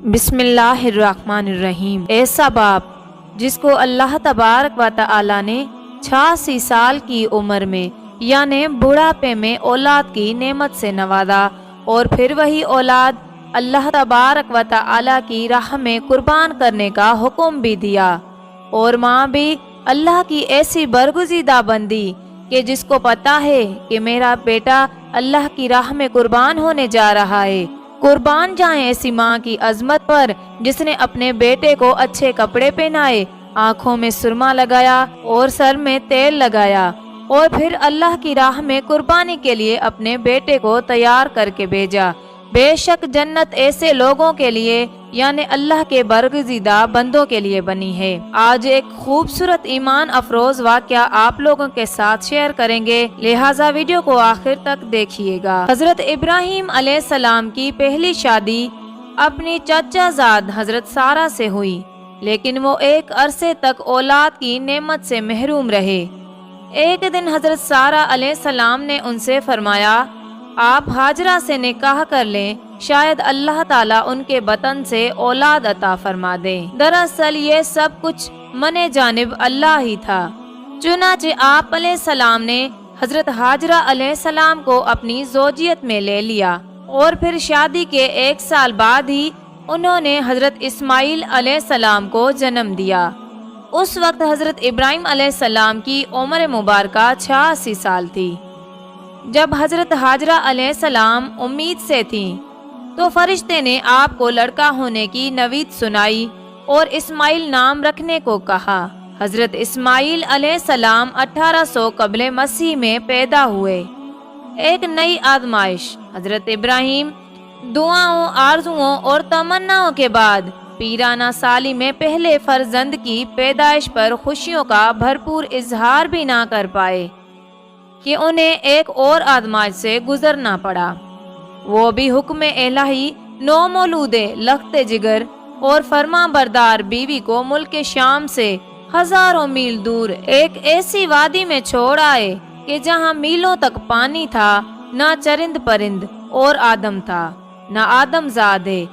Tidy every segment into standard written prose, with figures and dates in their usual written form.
بسم اللہ الرحمن الرحیم۔ ایسا باپ جس کو اللہ تبارک و تعالی نے 86 سال کی عمر میں یعنی بڑھاپے میں اولاد کی نعمت سے نوازا اور پھر وہی اولاد اللہ تبارک و تعالی کی راہ میں قربان کرنے کا حکم بھی دیا، اور ماں بھی اللہ کی ایسی برگزیدہ بندی کہ جس کو پتا ہے کہ میرا بیٹا اللہ کی راہ میں قربان ہونے جا رہا ہے، قربان جائیں ایسی ماں کی عظمت پر جس نے اپنے بیٹے کو اچھے کپڑے پہنائے، آنکھوں میں سرما لگایا اور سر میں تیل لگایا، اور پھر اللہ کی راہ میں قربانی کے لیے اپنے بیٹے کو تیار کر کے بھیجا۔ بے شک جنت ایسے لوگوں کے لیے یعنی اللہ کے برگزیدہ بندوں کے لیے بنی ہے۔ آج ایک خوبصورت ایمان افروز واقعہ آپ لوگوں کے ساتھ شیئر کریں گے، لہٰذا ویڈیو کو آخر تک دیکھیے گا۔ حضرت ابراہیم علیہ السلام کی پہلی شادی اپنی چچا زاد حضرت سارہ سے ہوئی، لیکن وہ ایک عرصے تک اولاد کی نعمت سے محروم رہے۔ ایک دن حضرت سارہ علیہ السلام نے ان سے فرمایا، آپ ہاجرہ سے نکاح کر لیں، شاید اللہ تعالیٰ ان کے بطن سے اولاد عطا فرما دے۔ دراصل یہ سب کچھ من جانب اللہ ہی تھا۔ چنانچہ آپ علیہ السلام نے حضرت ہاجرہ علیہ السلام کو اپنی زوجیت میں لے لیا، اور پھر شادی کے 1 سال بعد ہی انہوں نے حضرت اسماعیل علیہ السلام کو جنم دیا۔ اس وقت حضرت ابراہیم علیہ السلام کی عمر مبارکہ 86 سال تھی۔ جب حضرت ہاجرہ علیہ السلام امید سے تھیں تو فرشتے نے آپ کو لڑکا ہونے کی نوید سنائی اور اسماعیل نام رکھنے کو کہا۔ حضرت اسماعیل علیہ السلام 1800 قبل مسیح میں پیدا ہوئے۔ ایک نئی آزمائش۔ حضرت ابراہیم دعاؤں، آرزوؤں اور تمناؤں کے بعد پیرانہ سالی میں پہلے فرزند کی پیدائش پر خوشیوں کا بھرپور اظہار بھی نہ کر پائے کہ انہیں ایک اور آزمائش سے گزرنا پڑا، وہ بھی حکم الہی نومولود لخت جگر اور فرما بردار بیوی کو ملک شام سے ہزاروں میل دور ایک ایسی وادی میں چھوڑ آئے کہ جہاں میلوں تک پانی تھا، نہ چرند پرند اور آدم تھا، نہ آدم زادے۔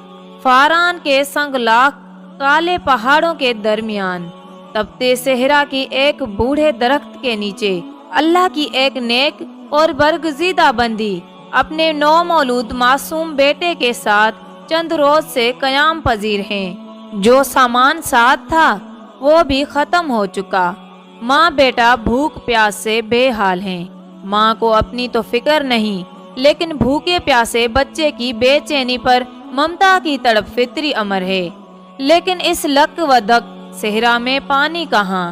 فاران کے سنگلاخ کالے پہاڑوں کے درمیان تپتے صحرا کی ایک بوڑھے درخت کے نیچے اللہ کی ایک نیک اور برگزیدہ بندی اپنے نومولود معصوم بیٹے کے ساتھ چند روز سے قیام پذیر ہیں۔ جو سامان ساتھ تھا وہ بھی ختم ہو چکا۔ ماں بیٹا بھوک پیاس سے بے حال ہیں۔ ماں کو اپنی تو فکر نہیں، لیکن بھوکے پیاسے بچے کی بے چینی پر ممتا کی تڑپ فطری امر ہے۔ لیکن اس لک و دک صحرا میں پانی کہاں؟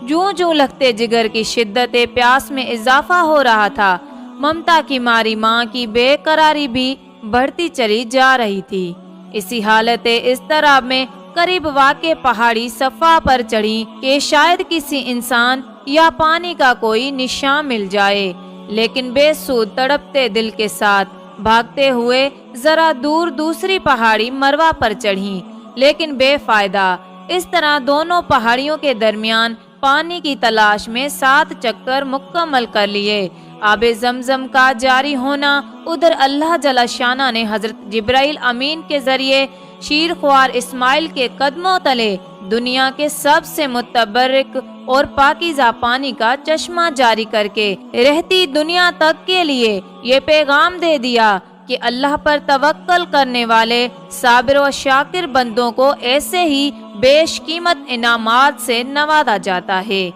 جوں جوں لگتے جگر کی شدت پیاس میں اضافہ ہو رہا تھا، ممتا کی ماری ماں کی بے قراری بھی بڑھتی چلی جا رہی تھی۔ اسی حالت اضطراب میں قریب واقع پہاڑی صفا پر چڑھی کہ شاید کسی انسان یا پانی کا کوئی نشان مل جائے، لیکن بے سود تڑپتے دل کے ساتھ بھاگتے ہوئے ذرا دور دوسری پہاڑی مروا پر چڑھی، لیکن بے فائدہ۔ اس طرح دونوں پہاڑیوں کے درمیان پانی کی تلاش میں 7 چکر مکمل کر لیے۔ آب زمزم کا جاری ہونا، ادھر اللہ جل شانہ نے حضرت جبرائیل امین کے ذریعے شیر خوار اسماعیل کے قدموں تلے دنیا کے سب سے متبرک اور پاکیزہ پانی کا چشمہ جاری کر کے رہتی دنیا تک کے لیے یہ پیغام دے دیا کہ اللہ پر توکل کرنے والے صابر و شاکر بندوں کو ایسے ہی بیش قیمت انعامات سے نوازا جاتا ہے۔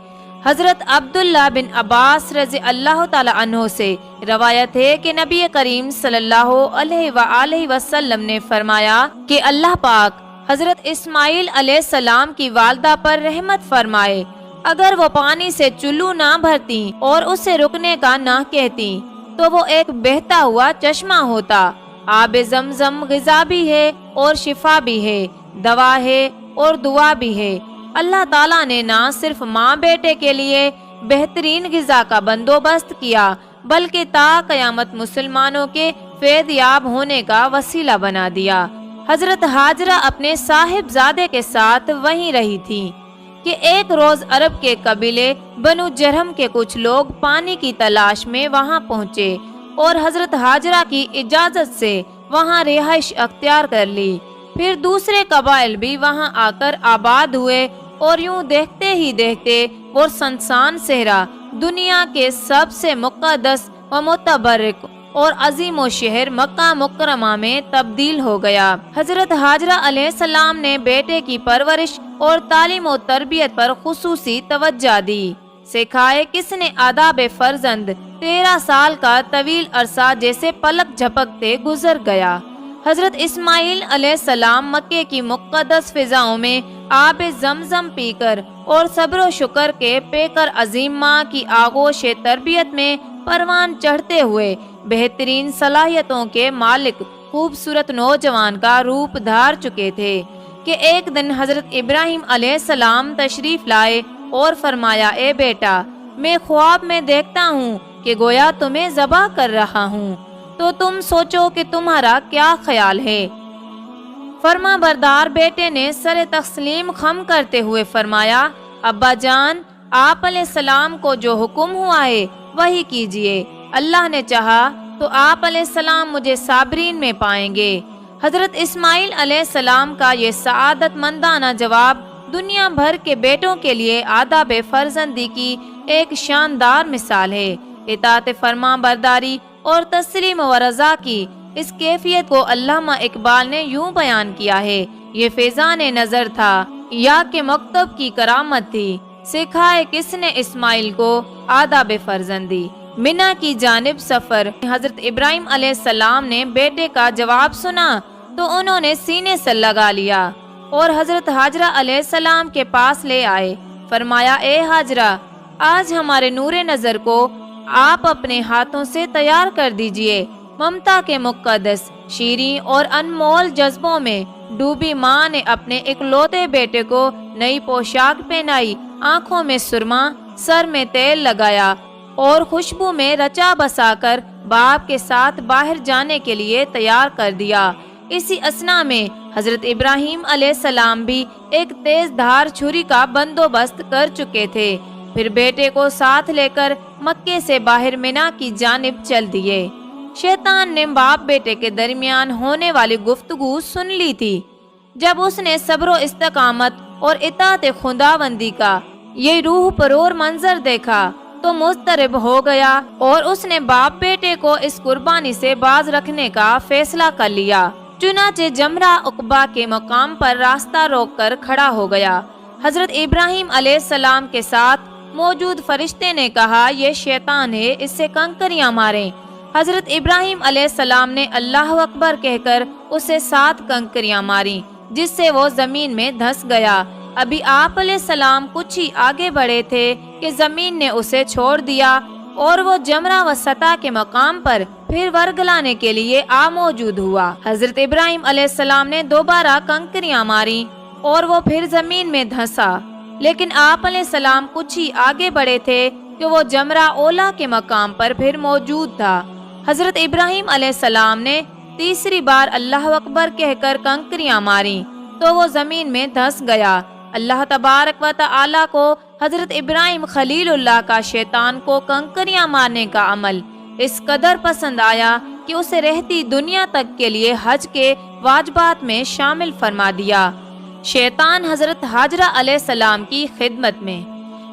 حضرت عبداللہ بن عباس رضی اللہ تعالی عنہ سے روایت ہے کہ نبی کریم صلی اللہ علیہ وآلہ وسلم نے فرمایا کہ اللہ پاک حضرت اسماعیل علیہ السلام کی والدہ پر رحمت فرمائے، اگر وہ پانی سے چلو نہ بھرتی اور اسے رکنے کا نہ کہتی تو وہ ایک بہتا ہوا چشمہ ہوتا۔ آب زمزم غذا بھی ہے اور شفا بھی ہے، دوا ہے اور دعا بھی ہے۔ اللہ تعالیٰ نے نہ صرف ماں بیٹے کے لیے بہترین غذا کا بندوبست کیا، بلکہ تا قیامت مسلمانوں کے فیض یاب ہونے کا وسیلہ بنا دیا۔ حضرت ہاجرہ اپنے صاحب زادے کے ساتھ وہیں رہی تھی کہ ایک روز عرب کے قبیلے بنو جرہم کے کچھ لوگ پانی کی تلاش میں وہاں پہنچے اور حضرت ہاجرہ کی اجازت سے وہاں رہائش اختیار کر لی۔ پھر دوسرے قبائل بھی وہاں آ کر آباد ہوئے اور یوں دیکھتے ہی دیکھتے وہ سنسان صحرا دنیا کے سب سے مقدس و متبرک اور عظیم و شہر مکہ مکرمہ میں تبدیل ہو گیا۔ حضرت ہاجرہ علیہ السلام نے بیٹے کی پرورش اور تعلیم و تربیت پر خصوصی توجہ دی۔ سکھائے کس نے آداب فرزند، 13 سال کا طویل عرصہ جیسے پلک جھپکتے گزر گیا۔ حضرت اسماعیل علیہ السلام مکے کی مقدس فضاؤں میں آب زمزم پی کر اور صبر و شکر کے پے کر عظیم ماں کی آغوش تربیت میں پروان چڑھتے ہوئے بہترین صلاحیتوں کے مالک خوبصورت نوجوان کا روپ دھار چکے تھے کہ ایک دن حضرت ابراہیم علیہ السلام تشریف لائے اور فرمایا، اے بیٹا، میں خواب میں دیکھتا ہوں کہ گویا تمہیں ذبح کر رہا ہوں، تو تم سوچو کہ تمہارا کیا خیال ہے؟ فرما بردار بیٹے نے سر تسلیم خم کرتے ہوئے فرمایا، ابا جان، آپ علیہ السلام کو جو حکم ہوا ہے وہی کیجئے، اللہ نے چاہا تو آپ علیہ السلام مجھے صابرین میں پائیں گے۔ حضرت اسماعیل علیہ السلام کا یہ سعادت مندانہ جواب دنیا بھر کے بیٹوں کے لیے آداب فرزندی کی ایک شاندار مثال ہے۔ اطاعت فرما برداری اور تسلیم و رضا کی اس کیفیت کو علامہ اقبال نے یوں بیان کیا ہے، یہ فیضان نظر تھا یا کہ مکتب کی کرامت تھی، سکھائے کس نے اسماعیل کو آداب فرزندی۔ منا کی جانب سفر۔ حضرت ابراہیم علیہ السلام نے بیٹے کا جواب سنا تو انہوں نے سینے سے لگا لیا اور حضرت ہاجرہ علیہ السلام کے پاس لے آئے۔ فرمایا، اے ہاجرہ، آج ہمارے نور نظر کو آپ اپنے ہاتھوں سے تیار کر دیجئے۔ ممتا کے مقدس، شیریں اور انمول جذبوں میں ڈوبی ماں نے اپنے اکلوتے بیٹے کو نئی پوشاک پہنائی، آنکھوں میں سرما، سر میں تیل لگایا اور خوشبو میں رچا بسا کر باپ کے ساتھ باہر جانے کے لیے تیار کر دیا۔ اسی اثنا میں حضرت ابراہیم علیہ السلام بھی ایک تیز دھار چھری کا بندوبست کر چکے تھے، پھر بیٹے کو ساتھ لے کر مکے سے باہر منا کی جانب چل دیے۔ شیطان نے باپ بیٹے کے درمیان ہونے والی گفتگو سن لی تھی۔ جب اس نے صبر و استقامت اور اطاعت خداوندی کا یہ روح پرور منظر دیکھا تو مضطرب ہو گیا اور اس نے باپ بیٹے کو اس قربانی سے باز رکھنے کا فیصلہ کر لیا۔ چنانچہ جمرہ عقبہ کے مقام پر راستہ روک کر کھڑا ہو گیا۔ حضرت ابراہیم علیہ السلام کے ساتھ موجود فرشتے نے کہا، یہ شیطان ہے، اس سے کنکریاں ماریں۔ حضرت ابراہیم علیہ السلام نے اللہ اکبر کہہ کر اسے 7 کنکریاں ماری، جس سے وہ زمین میں دھس گیا۔ ابھی آپ علیہ السلام کچھ ہی آگے بڑھے تھے کہ زمین نے اسے چھوڑ دیا اور وہ جمرہ وسطیٰ کے مقام پر پھر ورگلانے کے لیے موجود ہوا۔ حضرت ابراہیم علیہ السلام نے دوبارہ کنکریاں ماری اور وہ پھر زمین میں دھنسا، لیکن آپ علیہ السلام کچھ ہی آگے بڑھے تھے کہ وہ جمرہ اولا کے مقام پر پھر موجود تھا۔ حضرت ابراہیم علیہ السلام نے تیسری بار اللہ اکبر کہہ کر کنکریاں ماری تو وہ زمین میں دھس گیا۔ اللہ تبارک و تعالی کو حضرت ابراہیم خلیل اللہ کا شیطان کو کنکریاں مارنے کا عمل اس قدر پسند آیا کہ اسے رہتی دنیا تک کے لیے حج کے واجبات میں شامل فرما دیا۔ شیطان حضرت ہاجرہ علیہ السلام کی خدمت میں۔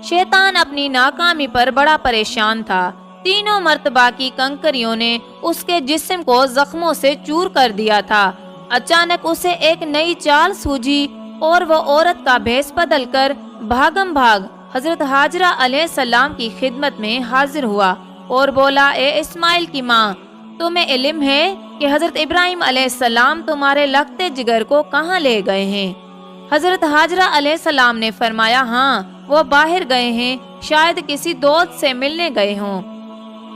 شیطان اپنی ناکامی پر بڑا پریشان تھا۔ 3 مرتبہ کی کنکریوں نے اس کے جسم کو زخموں سے چور کر دیا تھا۔ اچانک اسے ایک نئی چال سوجھی اور وہ عورت کا بھیس بدل کر بھاگم بھاگ حضرت ہاجرہ علیہ السلام کی خدمت میں حاضر ہوا اور بولا، اے اسماعیل کی ماں، تمہیں علم ہے کہ حضرت ابراہیم علیہ السلام تمہارے لگتے جگر کو کہاں لے گئے ہیں؟ حضرت ہاجرہ علیہ السلام نے فرمایا، ہاں، وہ باہر گئے ہیں، شاید کسی دوست سے ملنے گئے ہوں۔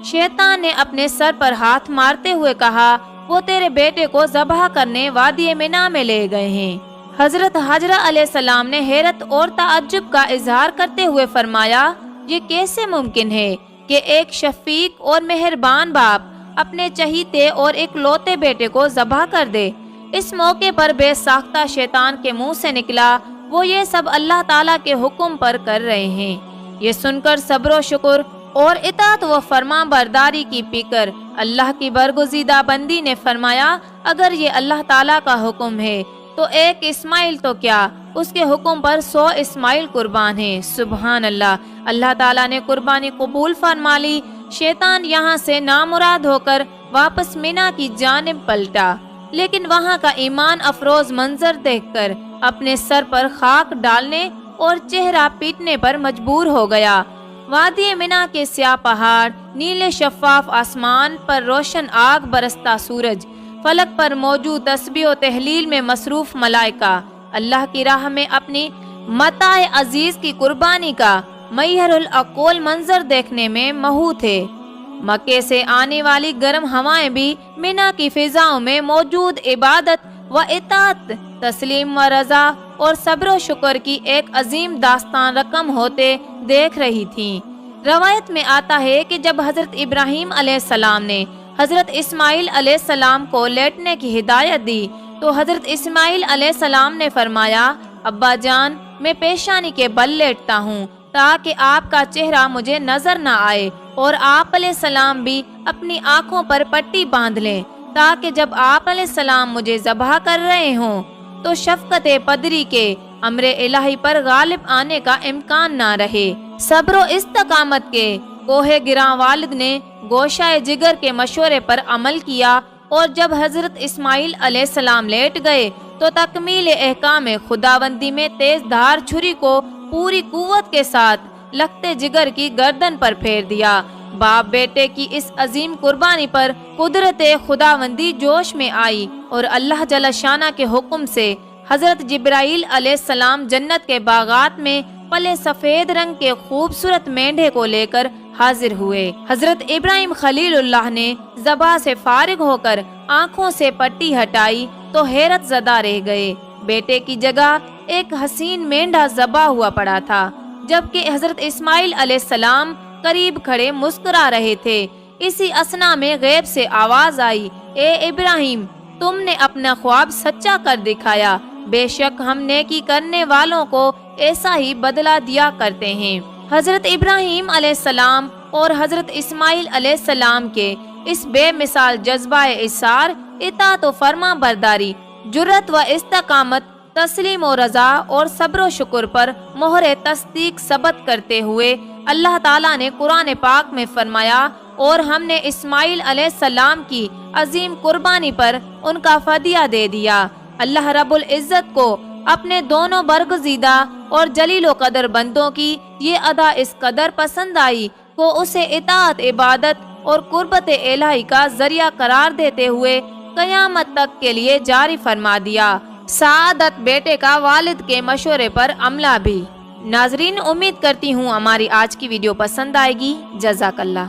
شیطان نے اپنے سر پر ہاتھ مارتے ہوئے کہا، وہ تیرے بیٹے کو ذبح کرنے وادی منا میں لے گئے ہیں۔ حضرت ہاجرہ علیہ السلام نے حیرت اور تعجب کا اظہار کرتے ہوئے فرمایا، یہ کیسے ممکن ہے کہ ایک شفیق اور مہربان باپ اپنے چہیتے اور اکلوتے بیٹے کو ذبح کر دے؟ اس موقع پر بے ساختہ شیطان کے منہ سے نکلا، وہ یہ سب اللہ تعالیٰ کے حکم پر کر رہے ہیں۔ یہ سن کر صبر و شکر اور اطاعت و فرما برداری کی فکر اللہ کی برگزیدہ بندی نے فرمایا، اگر یہ اللہ تعالیٰ کا حکم ہے تو ایک اسماعیل تو کیا اس کے حکم پر 100 اسماعیل قربان ہیں۔ سبحان اللہ۔ اللہ تعالیٰ نے قربانی قبول فرما لی۔ شیطان یہاں سے نامراد ہو کر واپس مینا کی جانب پلٹا، لیکن وہاں کا ایمان افروز منظر دیکھ کر اپنے سر پر خاک ڈالنے اور چہرہ پیٹنے پر مجبور ہو گیا۔ وادی مینا کے سیاہ پہاڑ، نیلے شفاف آسمان پر روشن آگ برستا سورج، فلک پر موجود تسبیح و تحلیل میں مصروف ملائکہ، اللہ کی راہ میں اپنی متاع عزیز کی قربانی کا محیر العقول منظر دیکھنے میں محو تھے۔ مکے سے آنے والی گرم ہوائیں بھی مینا کی فضاؤں میں موجود عبادت و اطاعت، تسلیم و رضا اور صبر و شکر کی ایک عظیم داستان رقم ہوتے دیکھ رہی تھیں۔ روایت میں آتا ہے کہ جب حضرت ابراہیم علیہ السلام نے حضرت اسماعیل علیہ السلام کو لیٹنے کی ہدایت دی تو حضرت اسماعیل علیہ السلام نے فرمایا، ابا جان، میں پیشانی کے بل لیٹتا ہوں تاکہ آپ کا چہرہ مجھے نظر نہ آئے، اور آپ علیہ السلام بھی اپنی آنکھوں پر پٹی باندھ لیں تاکہ جب آپ علیہ السلام مجھے ذبح کر رہے ہوں تو شفقت پدری کے امر الہی پر غالب آنے کا امکان نہ رہے۔ صبر و استقامت کے کوہ گراں والد نے گوشہ جگر کے مشورے پر عمل کیا، اور جب حضرت اسماعیل علیہ السلام لیٹ گئے تو تکمیل احکام خداوندی میں تیز دھار چھری کو پوری قوت کے ساتھ لگتے جگر کی گردن پر پھیر دیا۔ باپ بیٹے کی اس عظیم قربانی پر قدرت خداوندی جوش میں آئی، اور اللہ جل شانہ کے حکم سے حضرت جبرائیل علیہ السلام جنت کے باغات میں پلے سفید رنگ کے خوبصورت مینڈھے کو لے کر حاضر ہوئے۔ حضرت ابراہیم خلیل اللہ نے ذبح سے فارغ ہو کر آنکھوں سے پٹی ہٹائی تو حیرت زدہ رہ گئے۔ بیٹے کی جگہ ایک حسین مینڈھا ذبح ہوا پڑا تھا، جبکہ حضرت اسماعیل علیہ السلام قریب کھڑے مسکرا رہے تھے۔ اسی اثنا میں غیب سے آواز آئی، اے ابراہیم، تم نے اپنا خواب سچا کر دکھایا، بے شک ہم نیکی کرنے والوں کو ایسا ہی بدلہ دیا کرتے ہیں۔ حضرت ابراہیم علیہ السلام اور حضرت اسماعیل علیہ السلام کے اس بے مثال جذبہ اثار، اطاعت و فرما برداری، جرأت و استقامت، تسلیم و رضا اور صبر و شکر پر مہر تصدیق ثبت کرتے ہوئے اللہ تعالیٰ نے قرآن پاک میں فرمایا، اور ہم نے اسماعیل علیہ السلام کی عظیم قربانی پر ان کا فدیہ دے دیا۔ اللہ رب العزت کو اپنے دونوں برگزیدہ اور جلیل و قدر بندوں کی یہ ادا اس قدر پسند آئی کہ اسے اطاعت، عبادت اور قربت الہی کا ذریعہ قرار دیتے ہوئے قیامت تک کے لیے جاری فرما دیا۔ سعادت بیٹے کا والد کے مشورے پر عملہ بھی۔ ناظرین، امید کرتی ہوں ہماری آج کی ویڈیو پسند آئے گی۔ جزاک اللہ۔